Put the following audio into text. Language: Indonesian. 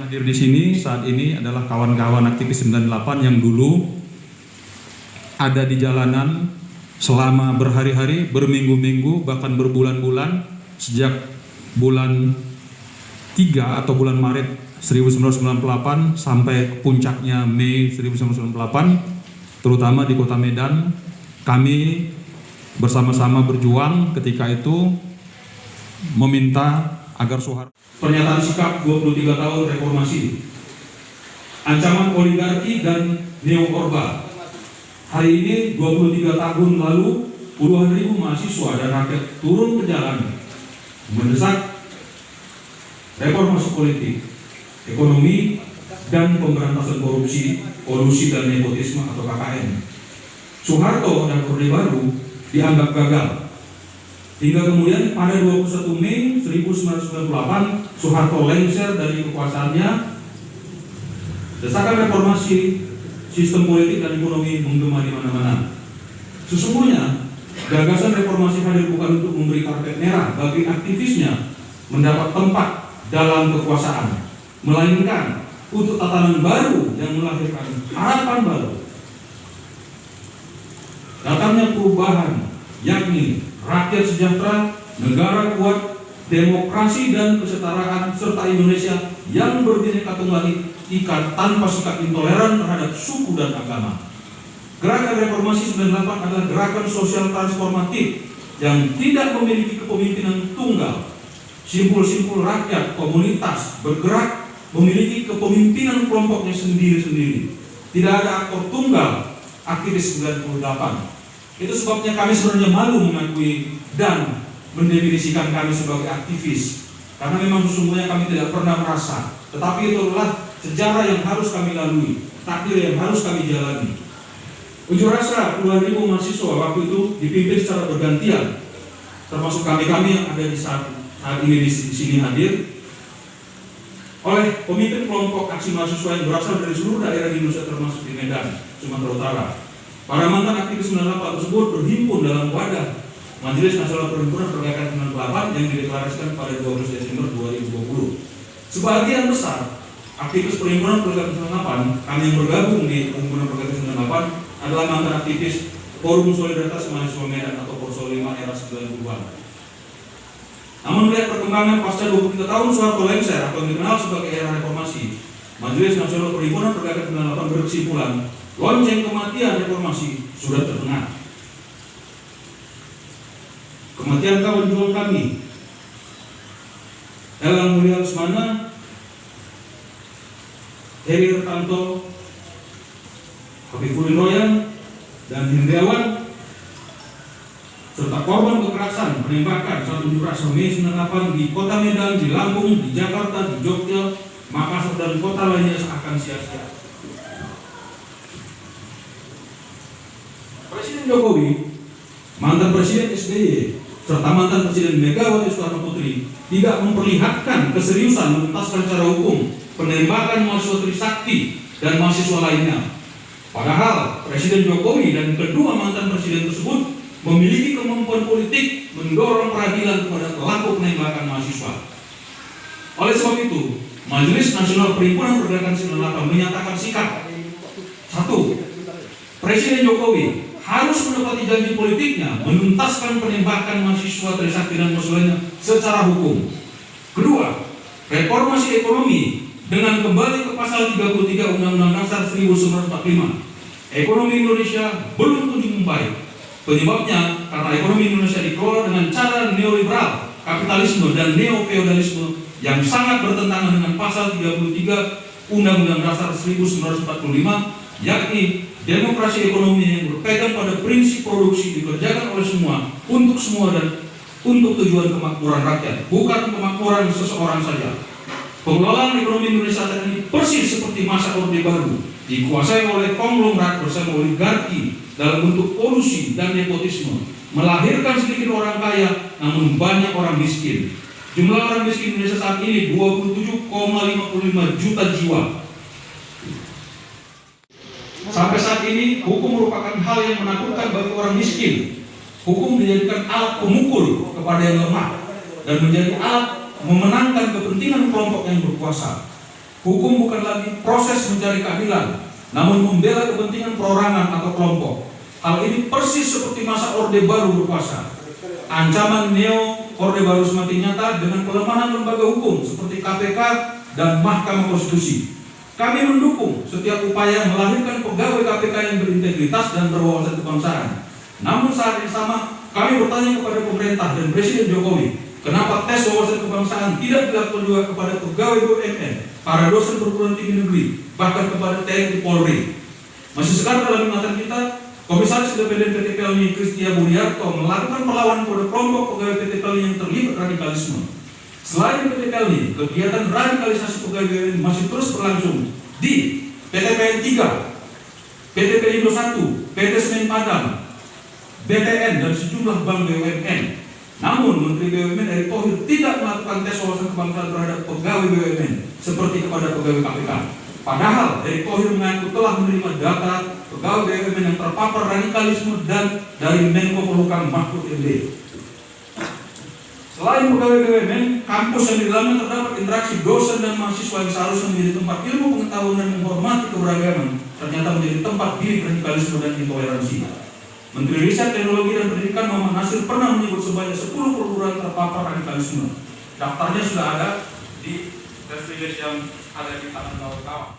hadir di sini saat ini adalah kawan-kawan aktivis 98 yang dulu ada di jalanan selama berhari-hari, berminggu-minggu, bahkan berbulan-bulan sejak bulan 3 atau bulan Maret 1998 sampai puncaknya Mei 1998, terutama di Kota Medan. Kami bersama-sama berjuang ketika itu meminta agar Soeharto. Pernyataan sikap 23 tahun reformasi, ancaman oligarki dan neo-orba. Hari ini 23 tahun lalu puluhan ribu mahasiswa dan rakyat turun ke jalan mendesak reformasi politik, ekonomi, dan pemberantasan korupsi, kolusi dan nepotisme atau KKN. Soeharto dan Orde Baru dianggap gagal. Hingga kemudian pada 21 Mei 1998 Soeharto lengser dari kekuasaannya. Desakan reformasi sistem politik dan ekonomi menggema di mana-mana. Sesungguhnya gagasan reformasi hadir bukan untuk memberi karpet merah bagi aktivisnya mendapat tempat dalam kekuasaan, melainkan untuk tatanan baru yang melahirkan harapan baru. Datangnya perubahan, yakni rakyat sejahtera, negara kuat, demokrasi dan kesetaraan, serta Indonesia yang berbineka tunggal ika tanpa sikap intoleran terhadap suku dan agama. Gerakan Reformasi 98 adalah gerakan sosial transformatif yang tidak memiliki kepemimpinan tunggal. Simpul-simpul rakyat, komunitas bergerak memiliki kepemimpinan kelompoknya sendiri-sendiri. Tidak ada aktor tunggal aktivis 98. Itu sebabnya kami sebenarnya malu mengakui dan mendefinisikan kami sebagai aktivis, karena memang sesungguhnya kami tidak pernah merasa. Tetapi itu adalah sejarah yang harus kami lalui, takdir yang harus kami jalani. Unjuk rasa puluhan ribu mahasiswa waktu itu dipimpin secara bergantian, termasuk kami-kami yang ada di saat ini di sini hadir, oleh pemimpin kelompok aksi mahasiswa yang berasal dari seluruh daerah di Indonesia termasuk di Medan, Sumatera Utara. Para mantan aktivis 98 tersebut berhimpun dalam wadah Majelis Nasional Perhimpunan Pergerakan 98 yang dideklarasikan pada 12 Desember 2020. Sebagian besar aktivis Perhimpunan Pergerakan 98, kami yang bergabung di Perhimpunan Pergerakan 98 adalah mantan aktivis Forum Solidaritas Mahasiswa Medan atau Porsol 5 era 90-an. Namun melihat perkembangan pasca 23 tahun Soeharto lengser atau dikenal sebagai era reformasi, Majelis Nasional Perhimpunan Pergerakan 98 berkesimpulan lonceng kematian reformasi sudah terdengar. Kematian kawan juang kami, Elang Mulia Lesmana, Heri Hartanto, Habibur Royan, dan Hindrawan, serta korban kekerasan penembakan saat unjuk rasa Mei 98 di Kota Medan, di Lampung, di Jakarta, di Jogja, Makassar, dan kota lainnya seakan sia-sia. Presiden Jokowi, mantan Presiden SBY, serta mantan Presiden Megawati Soekarno Putri tidak memperlihatkan keseriusan menuntaskan secara hukum penembakan mahasiswa Trisakti dan mahasiswa lainnya. Padahal Presiden Jokowi dan kedua mantan presiden tersebut memiliki kemampuan politik mendorong peradilan kepada pelaku penembakan mahasiswa. Oleh sebab itu, Majelis Nasional Perhimpunan Pergerakan 98 menyatakan sikap. 1. Presiden Jokowi harus menepati janji politiknya menuntaskan penembakan mahasiswa Trisakti dan mahasiswa lainnya secara hukum. Kedua, reformasi ekonomi dengan kembali ke pasal 33 Undang-Undang Dasar 1945. Ekonomi Indonesia belum kunjung membaik. Penyebabnya karena ekonomi Indonesia dikelola dengan cara neoliberal, kapitalisme dan neo-feodalisme yang sangat bertentangan dengan pasal 33 Undang-Undang Dasar 1945, yakni demokrasi ekonomi yang berpegang pada prinsip produksi dikerjakan oleh semua, untuk semua dan untuk tujuan kemakmuran rakyat, bukan kemakmuran seseorang saja. Pengelolaan ekonomi Indonesia saat ini persis seperti masa Orde Baru, dikuasai oleh konglomerat bersama oligarki dalam bentuk kolusi dan nepotisme, melahirkan sedikit orang kaya namun banyak orang miskin. Jumlah orang miskin Indonesia saat ini 27,55 juta jiwa. Sampai saat ini, hukum merupakan hal yang menakutkan bagi orang miskin. Hukum dijadikan alat pemukul kepada yang lemah dan menjadi alat memenangkan kepentingan kelompok yang berkuasa. Hukum bukan lagi proses mencari keadilan, namun membela kepentingan perorangan atau kelompok. Hal ini persis seperti masa Orde Baru berkuasa. Ancaman neo Orde Baru semakin nyata dengan pelemahan lembaga hukum seperti KPK dan Mahkamah Konstitusi. Kami mendukung setiap upaya melahirkan pegawai KPK yang berintegritas dan berwawasan kebangsaan. Namun saat yang sama, kami bertanya kepada pemerintah dan Presiden Jokowi, kenapa tes wawasan kebangsaan tidak dilakukan juga kepada pegawai BUMN, para dosen perguruan tinggi negeri, bahkan kepada TNI Polri. Masih sekarang dalam ingatan kita, Komisaris Independen PT Pelni Kristia Budiarto melakukan perlawanan kepada kelompok pegawai PT Pelni yang terlibat radikalisme. Selain PT Pelni, kegiatan radikalisasi pegawai BUMN masih terus berlangsung di PT PN 3, PT Pelindo 1, PT Semen Padang, BTN dan sejumlah bank BUMN. Namun Menteri BUMN Erick Thohir tidak melakukan tes wawasan kebangsaan terhadap pegawai BUMN seperti kepada pegawai KPK. Padahal Erick Thohir mengaku telah menerima data pegawai BUMN yang terpapar radikalisme dan dari Menko Polhukam Mahfud MD. Selain pegawai BUMN, kampus yang di dalamnya terdapat interaksi dosen dan mahasiswa yang seharusnya menjadi tempat ilmu pengetahuan dan menghormati keberagaman, ternyata menjadi tempat bilik radikalisme dan intoleransi. Menteri Riset, Teknologi dan Pendidikan Muhammad Nasir pernah menyebut sebanyak 10 perguruan terpapar radikalisme. Daftarnya sudah ada di press release yang ada di tangan kawan-kawan.